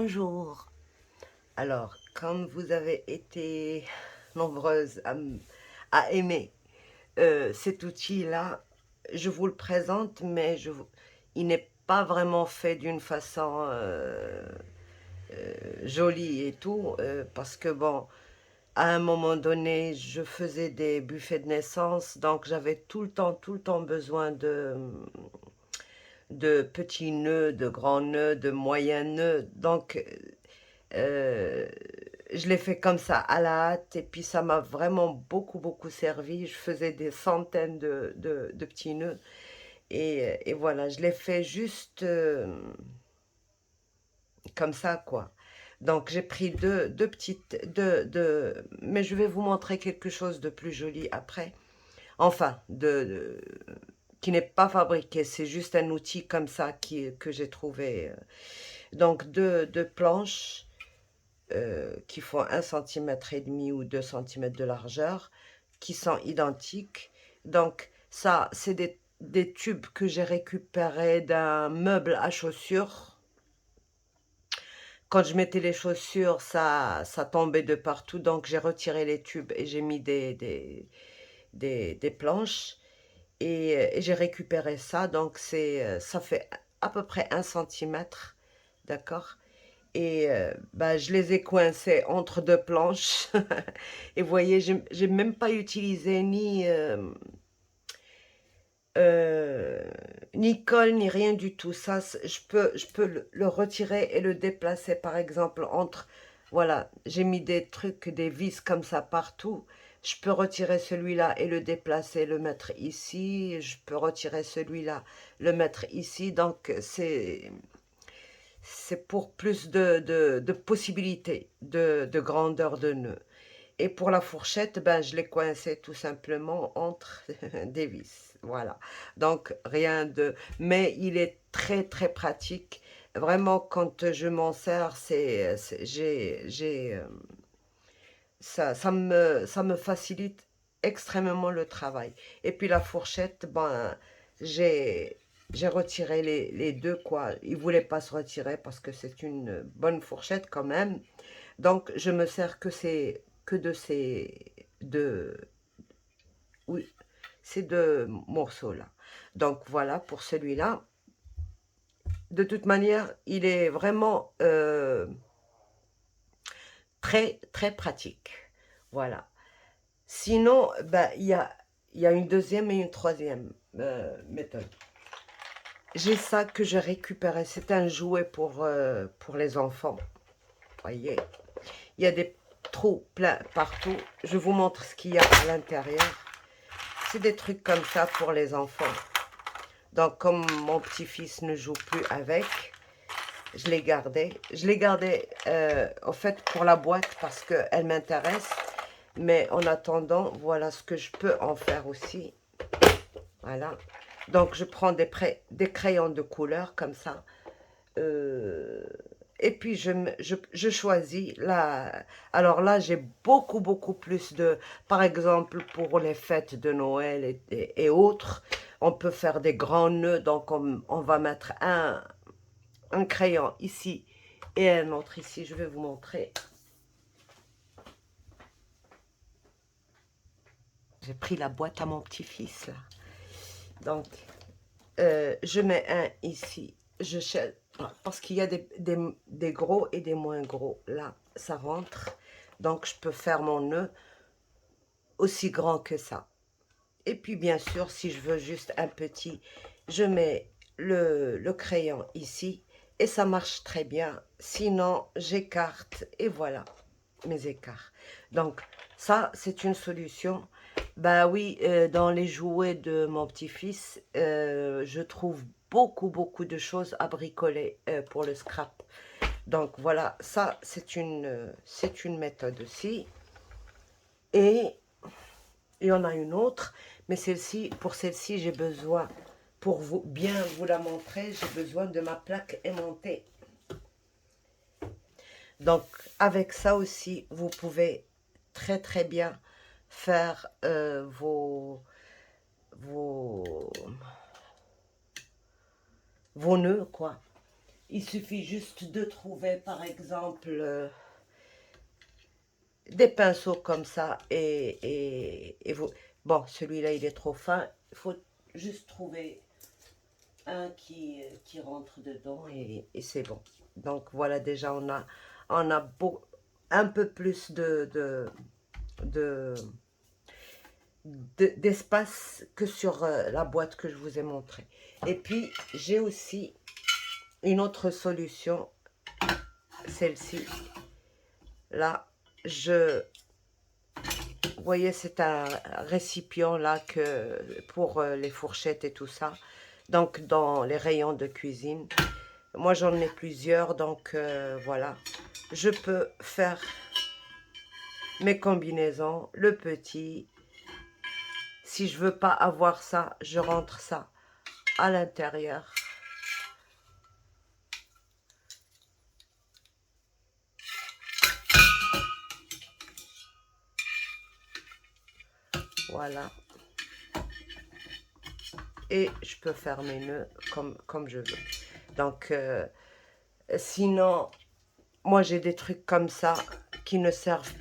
Bonjour. Alors, comme vous avez été nombreuses à aimer cet outil-là, je vous le présente, mais il n'est pas vraiment fait d'une façon jolie et tout, parce que bon, à un moment donné, je faisais des buffets de naissance, donc j'avais tout le temps besoin de petits nœuds, de grands nœuds, de moyens nœuds. Donc, euh, je l'ai fait comme ça, à la hâte, et puis ça m'a vraiment beaucoup servi. Je faisais des centaines de petits nœuds, et voilà, je l'ai fait juste comme ça, quoi. Donc j'ai pris deux petites, mais je vais vous montrer quelque chose de plus joli après. Enfin, qui n'est pas fabriqué, c'est juste un outil comme ça que j'ai trouvé. Donc deux planches qui font 1,5 cm ou 2 cm de largeur, qui sont identiques. Donc ça, c'est des tubes que j'ai récupérés d'un meuble à chaussures. Quand je mettais les chaussures, ça tombait de partout, donc j'ai retiré les tubes et j'ai mis des planches. Et j'ai récupéré ça, donc ça fait à peu près 1 cm, d'accord? Et bah, je les ai coincés entre deux planches. Et vous voyez, j'ai même pas utilisé euh, ni colle, ni rien du tout. Ça, je peux le retirer et le déplacer, par exemple, entre... Voilà, j'ai mis des trucs, des vis comme ça partout. Je peux retirer celui-là et le déplacer, le mettre ici. Je peux retirer celui-là, le mettre ici. Donc, c'est pour plus de possibilités de grandeur de nœud. Et pour la fourchette, ben, je l'ai coincée tout simplement entre des vis. Voilà. Donc, rien de... Mais il est très pratique. Vraiment, quand je m'en sers, ça me facilite extrêmement le travail. Et puis la fourchette, ben, j'ai j'ai retiré les deux, quoi. Ils ne voulaient pas se retirer parce que c'est une bonne fourchette quand même. Donc, je me sers que de oui, ces deux morceaux-là. Donc, voilà pour celui-là. De toute manière, il est vraiment très pratique. Voilà. Sinon, ben, il y a une deuxième et une troisième méthode. J'ai ça que j'ai récupéré. C'est un jouet pour les enfants. Voyez, il y a des trous pleins partout. Je vous montre ce qu'il y a à l'intérieur. C'est des trucs comme ça pour les enfants. Donc, comme mon petit-fils ne joue plus avec, je l'ai gardé. Je l'ai gardé, en fait, pour la boîte parce qu'elle m'intéresse. Mais en attendant, voilà ce que je peux en faire aussi. Voilà. Donc, je prends des crayons de couleur comme ça. Euh, et puis, je choisis. Là, alors là, j'ai beaucoup plus de... Par exemple, pour les fêtes de Noël et autres, on peut faire des grands nœuds. Donc, on va mettre un crayon ici et un autre ici. Je vais vous montrer. J'ai pris la boîte à mon petit-fils, là. Donc, je mets un ici. Je cherche, parce qu'il y a des gros et des moins gros. Là, ça rentre. Donc, je peux faire mon nœud aussi grand que ça. Et puis, bien sûr, si je veux juste un petit, je mets le crayon ici. Et ça marche très bien. Sinon, j'écarte. Et voilà mes écarts. Donc, ça, c'est une solution. Bah oui, dans les jouets de mon petit-fils, je trouve beaucoup de choses à bricoler pour le scrap. Donc voilà, ça, c'est une méthode aussi. Et il y en a une autre, mais pour celle-ci, j'ai besoin, pour bien vous la montrer, j'ai besoin de ma plaque aimantée. Donc, avec ça aussi, vous pouvez très bien faire vos, vos nœuds, quoi. Il suffit juste de trouver, par exemple, des pinceaux comme ça et vous... Bon, celui-là, il est trop fin. Il faut juste trouver un qui rentre dedans et c'est bon. Donc, voilà, déjà, on a un peu plus de, d'espace que sur la boîte que je vous ai montré. Et puis, j'ai aussi une autre solution, celle-ci. Là, vous voyez, c'est un récipient là pour les fourchettes et tout ça. Donc, dans les rayons de cuisine. Moi, j'en ai plusieurs, donc voilà. Je peux faire mes combinaisons, le petit. Si je veux pas avoir ça, je rentre ça à l'intérieur. Voilà. Et je peux faire mes nœuds comme je veux. Donc, sinon, moi j'ai des trucs comme ça qui ne servent...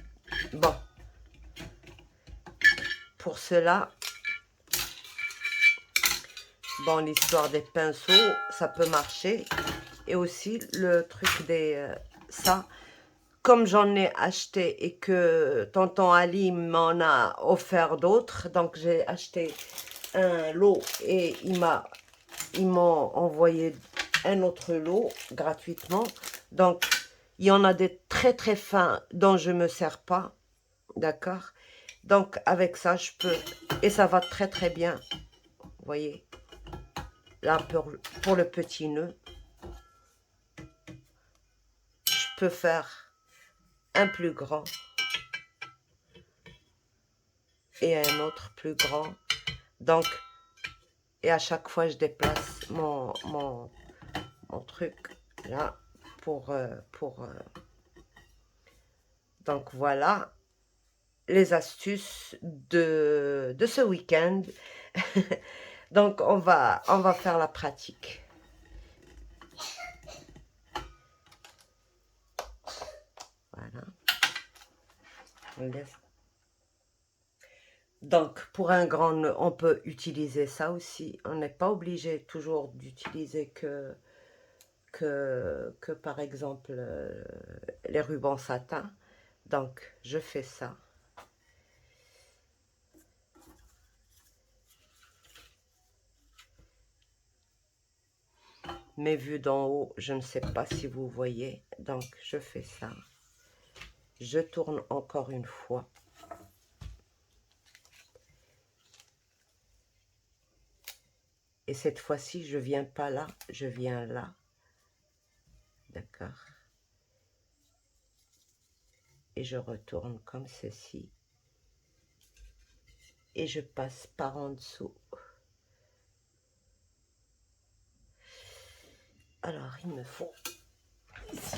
Bon, pour cela, bon, l'histoire des pinceaux, ça peut marcher. Et aussi le truc des... ça, comme j'en ai acheté et que tonton Ali m'en a offert d'autres, donc j'ai acheté un lot et ils m'ont envoyé un autre lot gratuitement. Donc, il y en a des très très fins dont je ne me sers pas, d'accord? Donc, avec ça, je peux, et ça va très très bien, vous voyez, là, pour le petit nœud, je peux faire un plus grand et un autre plus grand. Donc, et à chaque fois, je déplace mon truc là donc voilà les astuces de ce week-end. Donc on va faire la pratique. Voilà. On laisse. Donc pour un grand nœud, on peut utiliser ça aussi. On n'est pas obligé toujours d'utiliser que par exemple les rubans satin. Donc je fais ça. Mais vu d'en haut, je ne sais pas si vous voyez. Donc, je fais ça. Je tourne encore une fois. Et cette fois-ci, je viens pas là, je viens là. D'accord. Et je retourne comme ceci. Et je passe par en dessous. Alors, il me faut ici.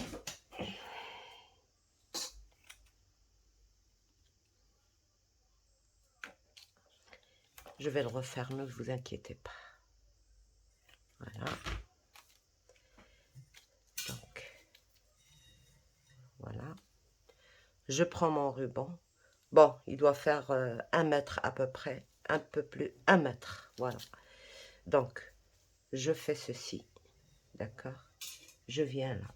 Je vais le refaire, ne vous inquiétez pas. Voilà. Donc, voilà. Je prends mon ruban. Bon, il doit faire 1 mètre à peu près. Un peu plus, 1 mètre. Voilà. Donc, je fais ceci. D'accord? Je viens là.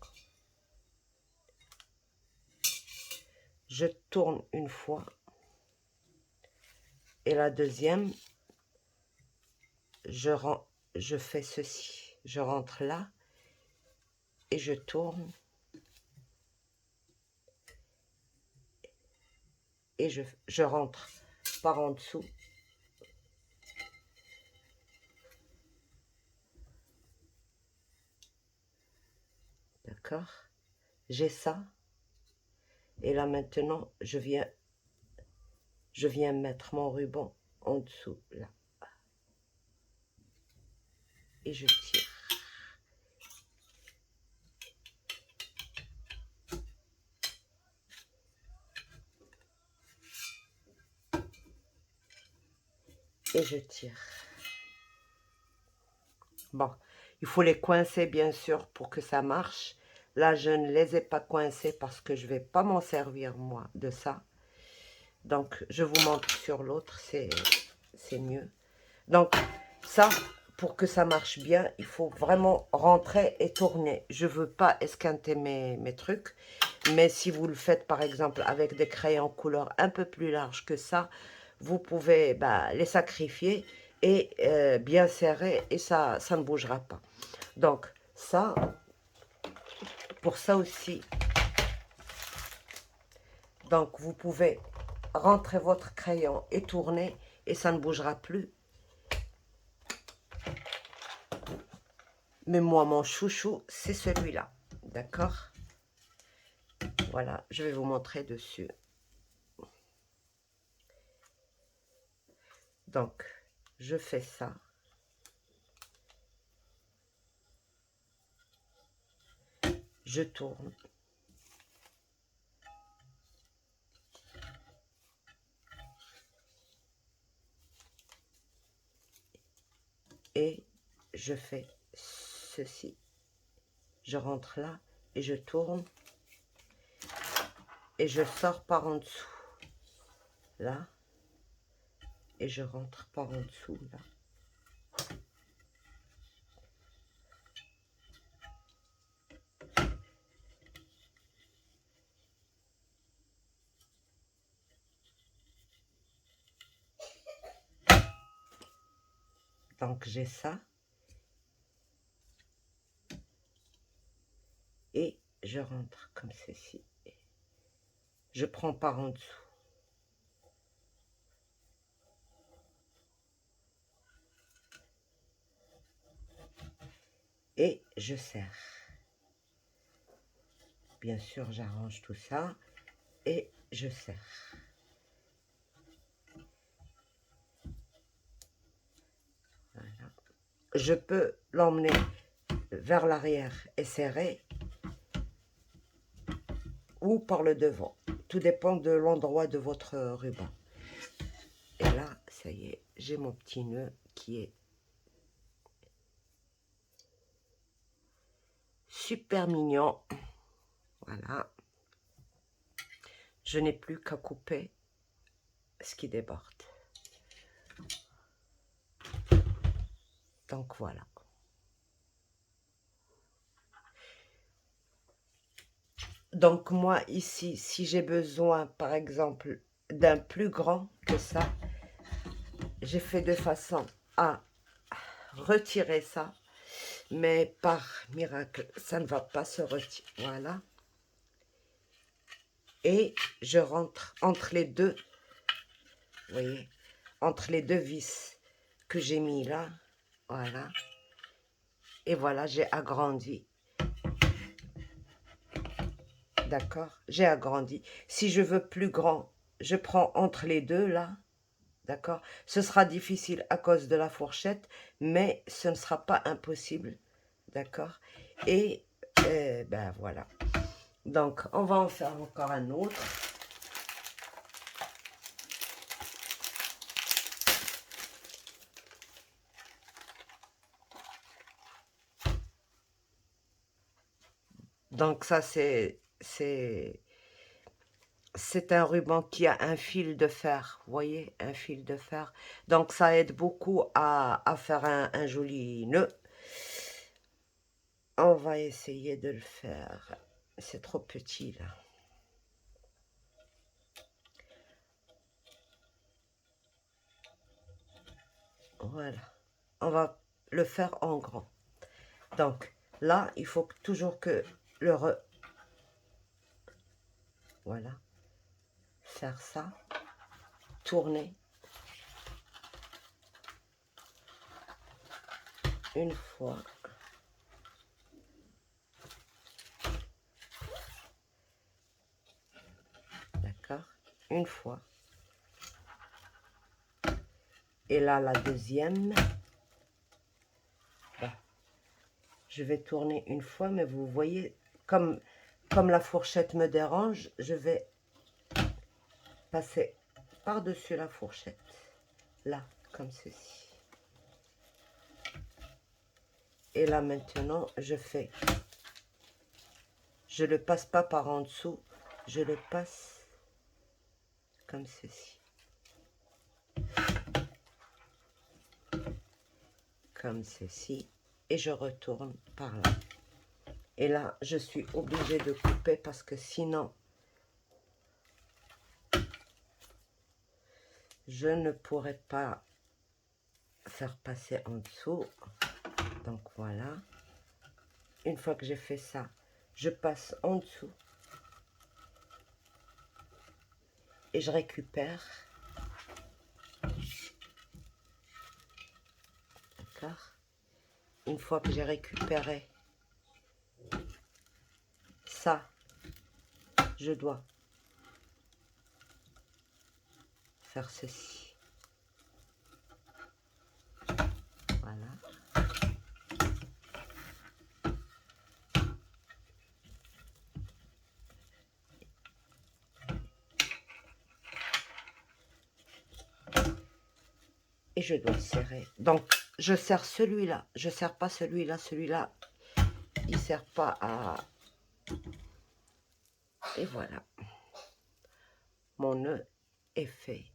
Je tourne une fois. Et la deuxième, je fais ceci. Je rentre là. Et je tourne. Et je rentre par en dessous. D'accord? J'ai ça. Et là maintenant, je viens mettre mon ruban en dessous, là. Et je tire. Et je tire. Bon, Il faut les coincer, bien sûr, pour que ça marche. Là, je ne les ai pas coincés parce que je ne vais pas m'en servir, moi, de ça. Donc, je vous montre sur l'autre, c'est mieux. Donc, ça, pour que ça marche bien, il faut vraiment rentrer et tourner. Je ne veux pas esquinter mes trucs, mais si vous le faites, par exemple, avec des crayons couleur un peu plus larges que ça, vous pouvez les sacrifier et bien serrer et ça ne bougera pas. Donc, ça, pour ça aussi, donc vous pouvez rentrer votre crayon et tourner et ça ne bougera plus. Mais moi, mon chouchou, c'est celui-là. D'accord? Voilà, je vais vous montrer dessus. Donc, je fais ça. Je tourne. Et je fais ceci. Je rentre là et je tourne. Et je sors par en dessous. Là. Et je rentre par en dessous, là. Donc, j'ai ça. Et je rentre comme ceci. Je prends par en dessous. Et je serre. Bien sûr, j'arrange tout ça. Et je serre. Voilà. Je peux l'emmener vers l'arrière et serrer. Ou par le devant. Tout dépend de l'endroit de votre ruban. Et là, ça y est, j'ai mon petit nœud qui est super mignon. Voilà. Je n'ai plus qu'à couper ce qui déborde. Donc voilà. Donc moi ici, si j'ai besoin par exemple d'un plus grand que ça, j'ai fait de façon à retirer ça. Mais par miracle, ça ne va pas se retirer. Voilà. Et je rentre entre les deux, vous voyez, entre les deux vis que j'ai mis là. Voilà. Et voilà, j'ai agrandi. D'accord? J'ai agrandi. Si je veux plus grand, je prends entre les deux là. D'accord? Ce sera difficile à cause de la fourchette, mais ce ne sera pas impossible. D'accord? Et ben voilà. Donc, on va en faire encore un autre. Donc ça, c'est un ruban qui a un fil de fer, vous voyez, un fil de fer. Donc ça aide beaucoup à faire un joli nœud. On va essayer de le faire. C'est trop petit là. Voilà. On va le faire en grand. Donc là, il faut toujours que voilà. Faire ça. Tourner. Une fois. D'accord? Une fois. Et là, la deuxième. Là. Je vais tourner une fois, mais vous voyez, comme la fourchette me dérange, je vais passer par-dessus la fourchette. Là, comme ceci. Et là maintenant, je le passe pas par en dessous, je le passe comme ceci. Comme ceci. Et je retourne par là. Et là, je suis obligée de couper parce que sinon, je ne pourrais pas faire passer en dessous. Donc voilà. Une fois que j'ai fait ça, je passe en dessous. Et je récupère. D'accord. Une fois que j'ai récupéré ça, je dois faire ceci. Voilà. Et je dois serrer. Donc, je serre celui-là. Je serre pas celui-là. Celui-là, il sert pas à... Et voilà. Mon nœud est fait.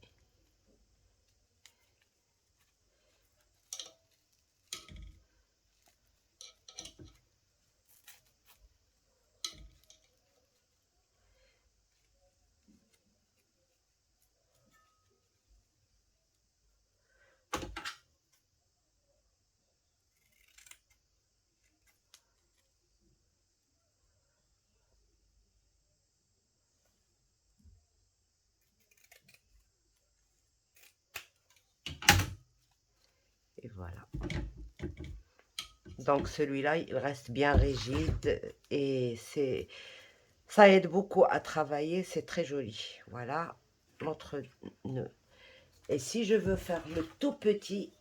Et voilà. Donc celui-là, il reste bien rigide et ça aide beaucoup à travailler, c'est très joli. Voilà notre nœud. Et si je veux faire le tout petit,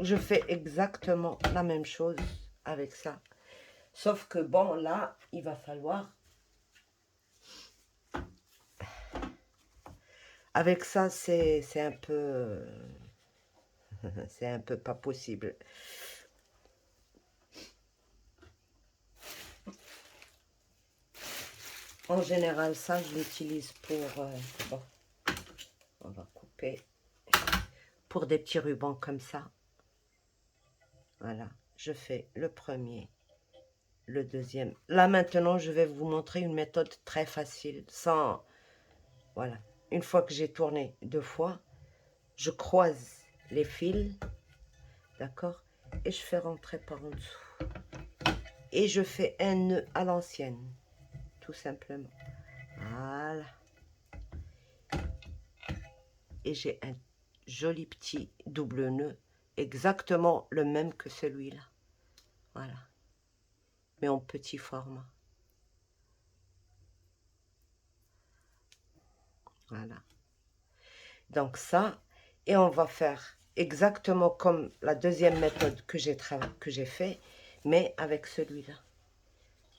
je fais exactement la même chose avec ça. Sauf que bon, là, il va falloir... Avec ça, c'est un peu... c'est un peu pas possible. En général, ça, je l'utilise pour... bon, on va couper. Pour des petits rubans comme ça. Voilà, je fais le premier, le deuxième. Là, maintenant, je vais vous montrer une méthode très facile, sans... Voilà, une fois que j'ai tourné 2 fois, je croise les fils, d'accord? Et je fais rentrer par en dessous. Et je fais un nœud à l'ancienne, tout simplement. Voilà. Et j'ai un joli petit double nœud, exactement le même que celui-là. Voilà. Mais en petit format. Voilà. Donc ça, et on va faire exactement comme la deuxième méthode que j'ai fait, mais avec celui-là.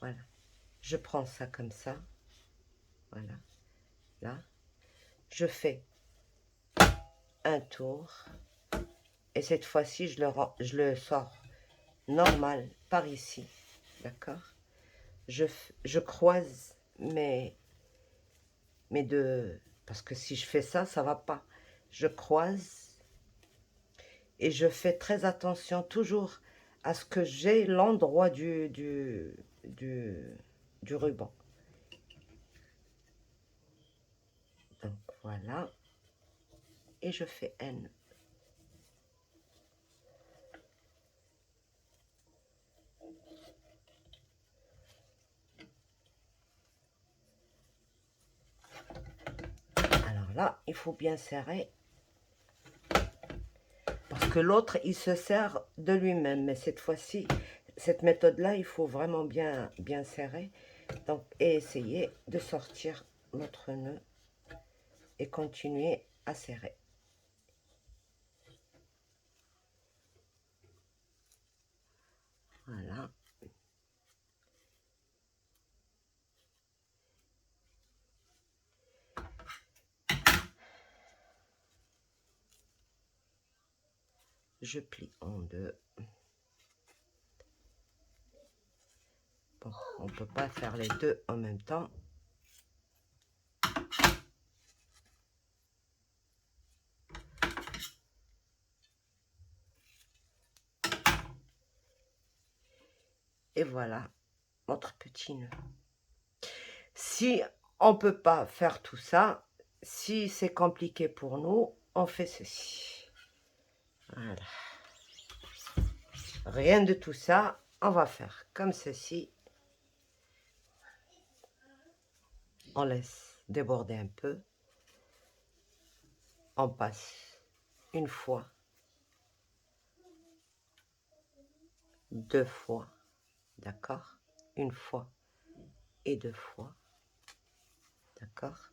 Voilà. Je prends ça comme ça. Voilà. Là. Je fais un tour. Et cette fois-ci, je le sors normal par ici. D'accord? Je croise mes deux... Parce que si je fais ça, ça va pas. Je croise et je fais très attention toujours à ce que j'ai l'endroit du ruban. Donc voilà. Et je fais N. Alors là, il faut bien serrer. Parce que l'autre, il se sert de lui-même. Mais cette fois-ci, cette méthode-là, il faut vraiment bien serrer. Donc, et essayer de sortir notre nœud et continuer à serrer. Voilà. Je plie en deux. On ne peut pas faire les deux en même temps. Et voilà notre petit nœud. Si on ne peut pas faire tout ça, si c'est compliqué pour nous, on fait ceci. Voilà. Rien de tout ça, on va faire comme ceci. On laisse déborder un peu. On passe une fois, deux fois, d'accord? Une fois et deux fois, d'accord?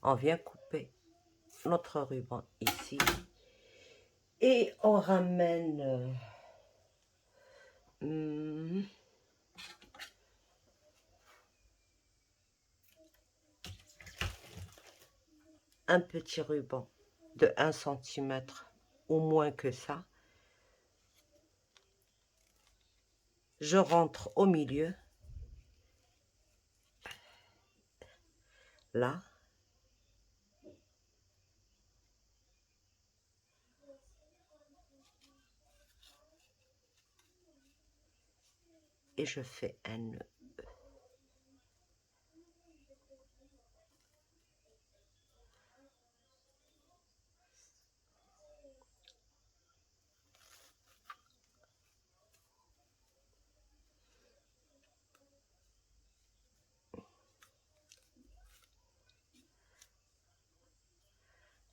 On vient couper notre ruban ici et on ramène un petit ruban de 1 cm ou moins que ça. Je rentre au milieu, là. Et je fais un nœud.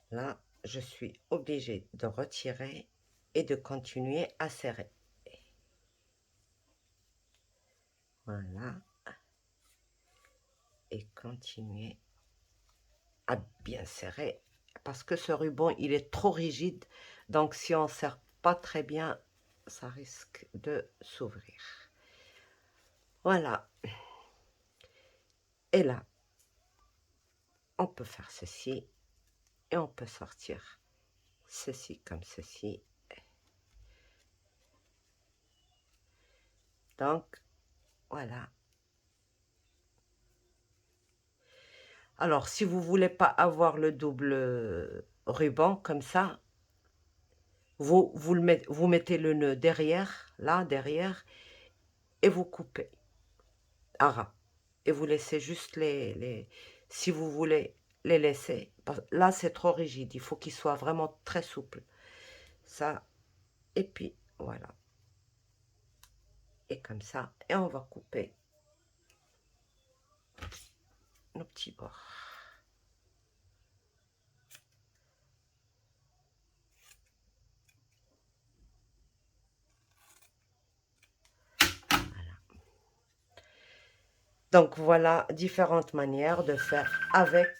Là, je suis obligée de retirer et de continuer à serrer. Voilà. Et continuer à bien serrer. Parce que ce ruban, il est trop rigide. Donc, si on ne serre pas très bien, ça risque de s'ouvrir. Voilà. Et là, on peut faire ceci. Et on peut sortir ceci comme ceci. Donc, voilà. Alors, si vous ne voulez pas avoir le double ruban comme ça, vous mettez le nœud derrière, là, derrière, et vous coupez à ras. Et vous laissez juste si vous voulez les laisser. Là, c'est trop rigide. Il faut qu'il soit vraiment très souple. Ça, et puis, voilà. Et comme ça. Et on va couper nos petits bords. Donc, voilà différentes manières de faire avec.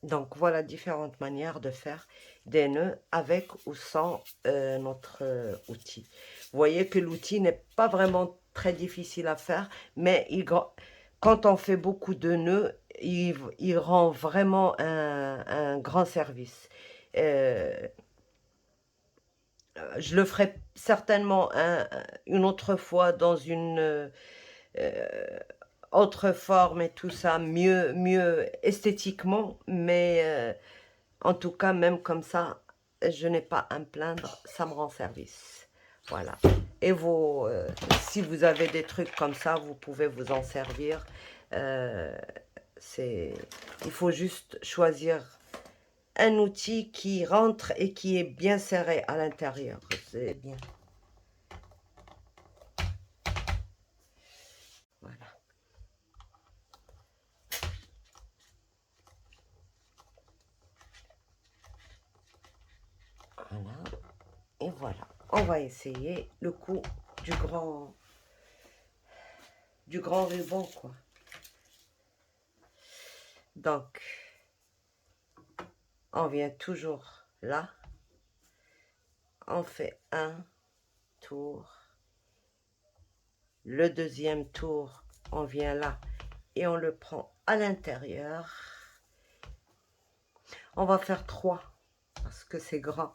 Donc, voilà différentes manières de faire des nœuds avec ou sans notre outil. Vous voyez que l'outil n'est pas vraiment très difficile à faire, mais quand on fait beaucoup de nœuds, il rend vraiment un grand service. Je le ferai certainement une autre fois dans une autre forme et tout ça, mieux esthétiquement, mais en tout cas, même comme ça, je n'ai pas à me plaindre, ça me rend service. Voilà. Et si vous avez des trucs comme ça, vous pouvez vous en servir. Il faut juste choisir un outil qui rentre et qui est bien serré à l'intérieur. C'est bien. Voilà. Voilà. Et voilà. On va essayer le coup du grand ruban, quoi. Donc, on vient toujours là. On fait un tour. Le deuxième tour, on vient là et on le prend à l'intérieur. On va faire 3 parce que c'est grand.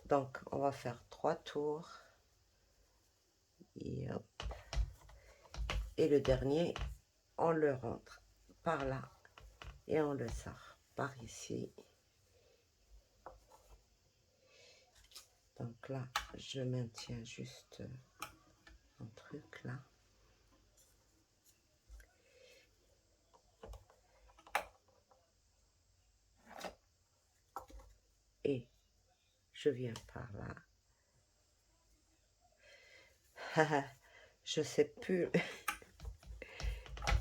Donc, on va faire 3 tours. Et hop. Et le dernier, on le rentre par là et on le sort par ici. Donc là, je maintiens juste un truc là. Et je viens par là. Je sais plus.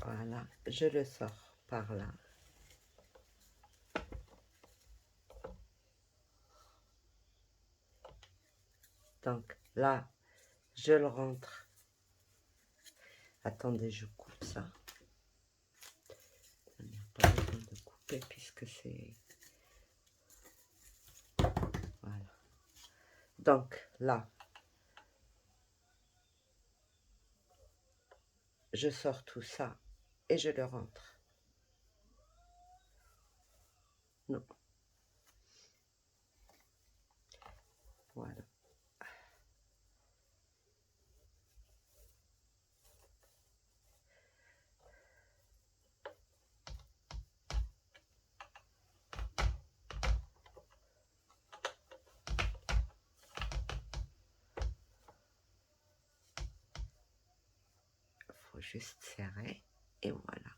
Voilà, je le sors par là. Donc là, je le rentre. Attendez, je coupe ça. Il n'y a pas besoin de couper puisque c'est... Voilà. Donc là, je sors tout ça et je le rentre. Non. Voilà. Il faut juste serrer et voilà.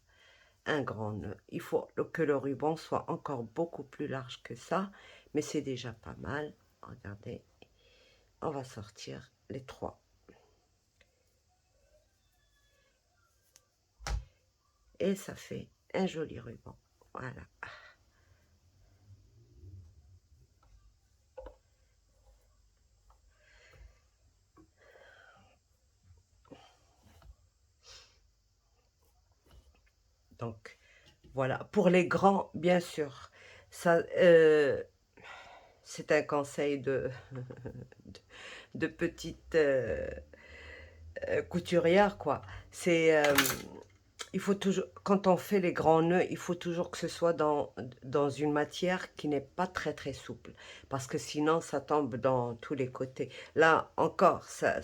Un grand nœud. Il faut que le ruban soit encore beaucoup plus large que ça, mais c'est déjà pas mal. Regardez, on va sortir les 3. Et ça fait un joli ruban. Voilà. Donc, voilà. Pour les grands, bien sûr, ça, c'est un conseil de petite couturière, quoi. C'est... il faut toujours, quand on fait les grands nœuds, il faut toujours que ce soit dans une matière qui n'est pas très souple, parce que sinon ça tombe dans tous les côtés. Là encore, ça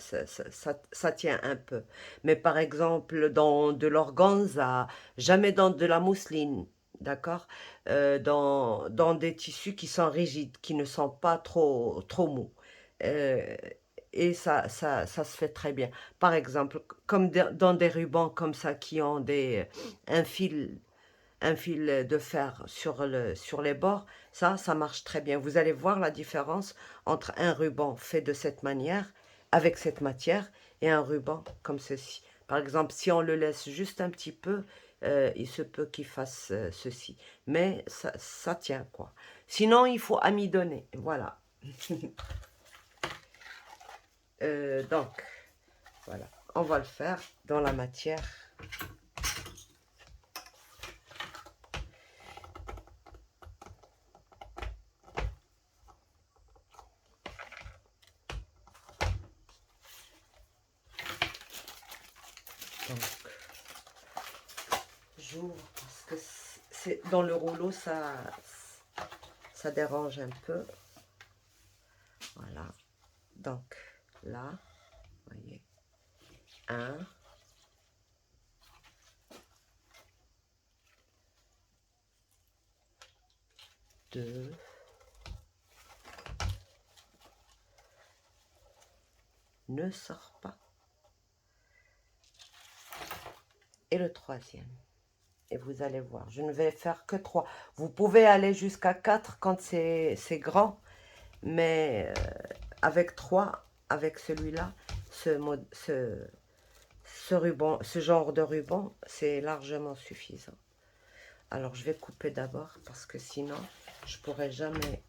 tient un peu. Mais par exemple, dans de l'organza, jamais dans de la mousseline, d'accord? Dans des tissus qui sont rigides, qui ne sont pas trop mous. Euh, et ça se fait très bien. Par exemple, comme dans des rubans comme ça qui ont un fil, un fil de fer sur les bords, ça marche très bien. Vous allez voir la différence entre un ruban fait de cette manière, avec cette matière, et un ruban comme ceci. Par exemple, si on le laisse juste un petit peu, il se peut qu'il fasse ceci. Mais ça tient, quoi. Sinon, il faut amidonner. Voilà. Donc, voilà. On va le faire dans la matière. Donc, j'ouvre parce que c'est dans le rouleau, ça dérange un peu. Voilà. Donc, là, vous voyez, 1, 2, ne sort pas. Et le 3e. Et vous allez voir, je ne vais faire que 3. Vous pouvez aller jusqu'à 4 quand c'est grand, mais avec 3, avec celui-là, ce ruban, ce genre de ruban, c'est largement suffisant. Alors, je vais couper d'abord parce que sinon, je pourrais jamais...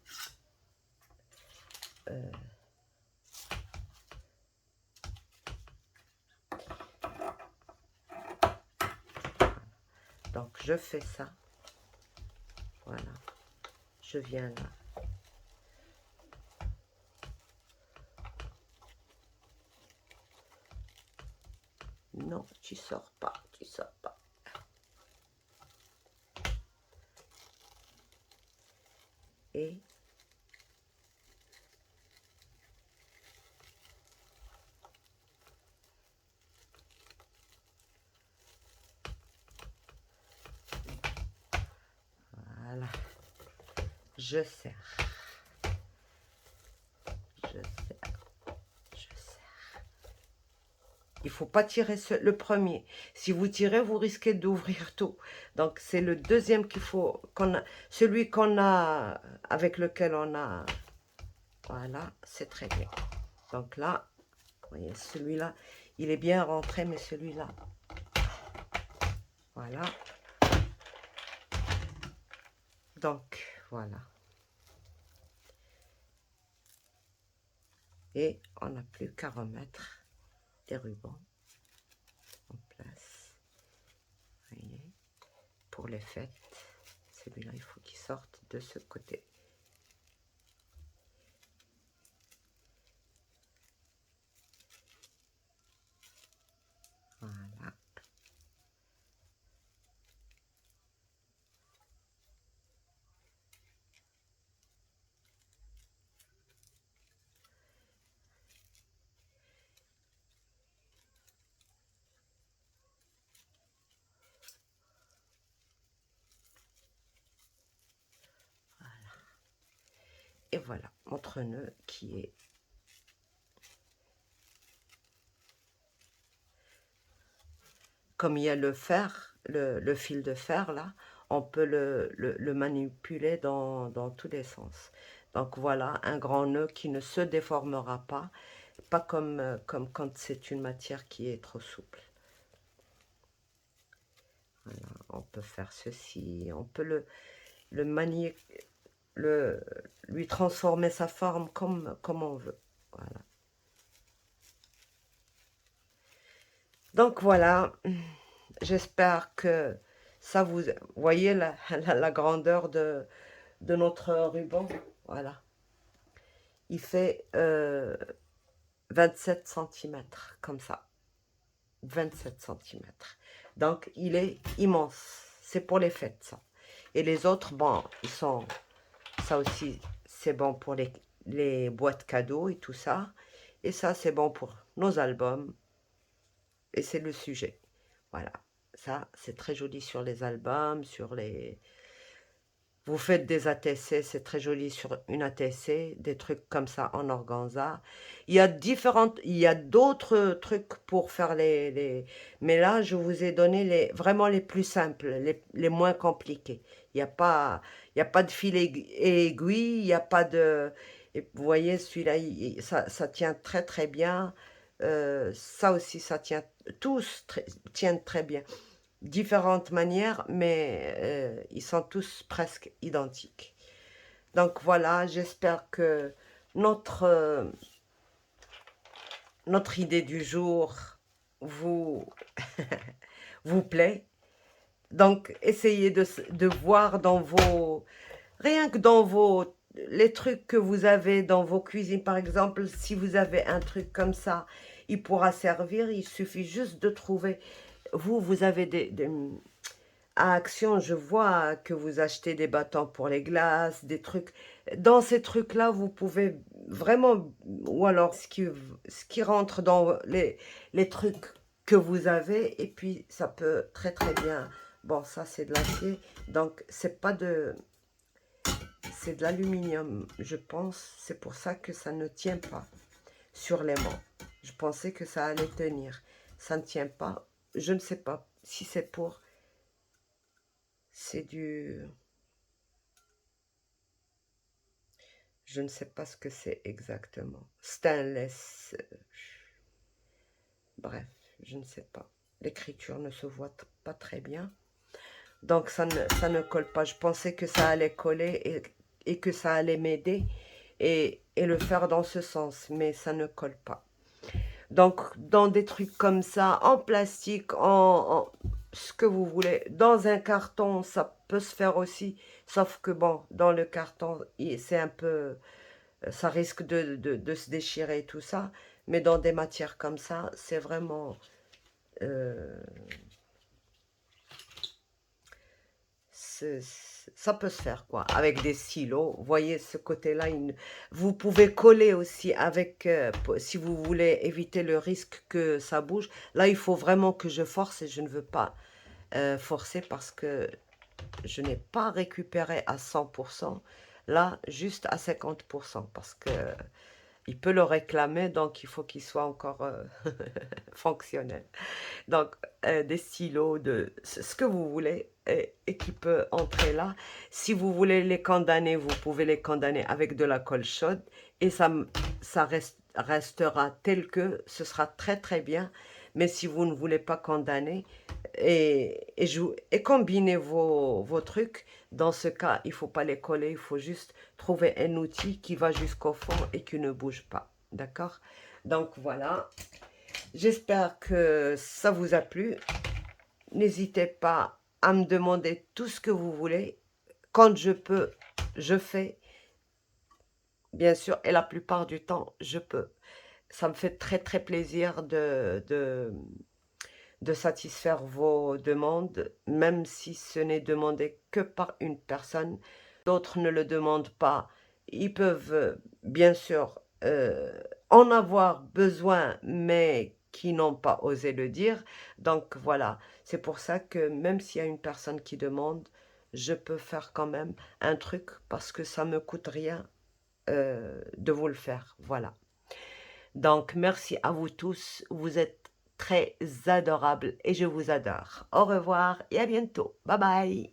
Donc, je fais ça. Voilà. Je viens là. Non, tu sors pas, tu sors pas. Et je serre, je serre, je serre. Il ne faut pas tirer le premier. Si vous tirez, vous risquez d'ouvrir tout. Donc, c'est le deuxième qu'il faut, celui qu'on a, avec lequel on a, voilà, c'est très bien. Donc là, vous voyez, celui-là, il est bien rentré, mais celui-là, voilà. Donc, voilà. Et on n'a plus qu'à remettre des rubans en place. Vous voyez, pour les fêtes, celui-là, il faut qu'il sorte de ce côté. Voilà. Et voilà, notre nœud qui est comme il y a le fer, le fil de fer là, on peut le manipuler dans tous les sens. Donc voilà, un grand nœud qui ne se déformera pas comme quand c'est une matière qui est trop souple. Voilà, on peut faire ceci, on peut le manier, lui transformer sa forme comme on veut. Voilà. Donc voilà, j'espère que ça vous voyez la grandeur de notre ruban. Voilà. Il fait 27 cm, comme ça. 27 cm. Donc, il est immense. C'est pour les fêtes, ça. Et les autres, bon, ils sont... Ça aussi, c'est bon pour les boîtes cadeaux et tout ça. Et ça, c'est bon pour nos albums. Et c'est le sujet. Voilà. Ça, c'est très joli sur les albums, sur les... Vous faites des ATC, c'est très joli sur une ATC, des trucs comme ça en organza. Il y a d'autres trucs pour faire mais là, je vous ai donné vraiment les plus simples, les moins compliqués. Il y a pas de fil aiguille, il n'y a pas de... Et vous voyez, celui-là, ça tient très très bien. Ça aussi, ça tient, tous tiennent très bien. Différentes manières, mais ils sont tous presque identiques. Donc voilà, j'espère que notre, euh, notre idée du jour vous, vous plaît. Donc essayez de voir dans vos... Rien que dans les trucs que vous avez dans vos cuisines, par exemple, si vous avez un truc comme ça, il pourra servir, il suffit juste de trouver... Vous avez à Action, je vois que vous achetez des bâtons pour les glaces, des trucs. Dans ces trucs-là, vous pouvez vraiment, ou alors ce qui rentre dans les trucs que vous avez, et puis ça peut très très bien. Bon, ça c'est de l'acier, donc c'est pas c'est de l'aluminium, je pense. C'est pour ça que ça ne tient pas sur l'aimant. Je pensais que ça allait tenir. Ça ne tient pas. Je ne sais pas si c'est pour... C'est du... Je ne sais pas ce que c'est exactement. Stainless. Bref, je ne sais pas. L'écriture ne se voit pas très bien. Donc ça ne colle pas. Je pensais que ça allait coller et que ça allait m'aider et le faire dans ce sens. Mais ça ne colle pas. Donc dans des trucs comme ça, en plastique, ce que vous voulez. Dans un carton, ça peut se faire aussi. Sauf que bon, dans le carton, c'est un peu... Ça risque de se déchirer et tout ça. Mais dans des matières comme ça, c'est vraiment... ça peut se faire, quoi. Avec des stylos. Vous voyez, ce côté-là, vous pouvez coller aussi avec... si vous voulez éviter le risque que ça bouge. Là, il faut vraiment que je force et je ne veux pas forcer parce que je n'ai pas récupéré à 100%. Là, juste à 50% parce que il peut le réclamer, donc il faut qu'il soit encore fonctionnel. Donc, des stylos, ce que vous voulez, et qui peut entrer là. Si vous voulez les condamner, vous pouvez les condamner avec de la colle chaude et ça restera tel que, ce sera très très bien. Mais si vous ne voulez pas condamner et combiner vos trucs, dans ce cas, il ne faut pas les coller, il faut juste trouver un outil qui va jusqu'au fond et qui ne bouge pas. D'accord? Donc voilà. J'espère que ça vous a plu. N'hésitez pas à me demander tout ce que vous voulez. Quand je peux, je fais, bien sûr, et la plupart du temps, je peux. Ça me fait très très plaisir de satisfaire vos demandes, même si ce n'est demandé que par une personne. D'autres ne le demandent pas. Ils peuvent, bien sûr, en avoir besoin, mais qui n'ont pas osé le dire. Donc voilà, c'est pour ça que même s'il y a une personne qui demande, je peux faire quand même un truc parce que ça me coûte rien de vous le faire. Voilà. Donc merci à vous tous, vous êtes très adorables et je vous adore. Au revoir et à bientôt. Bye bye.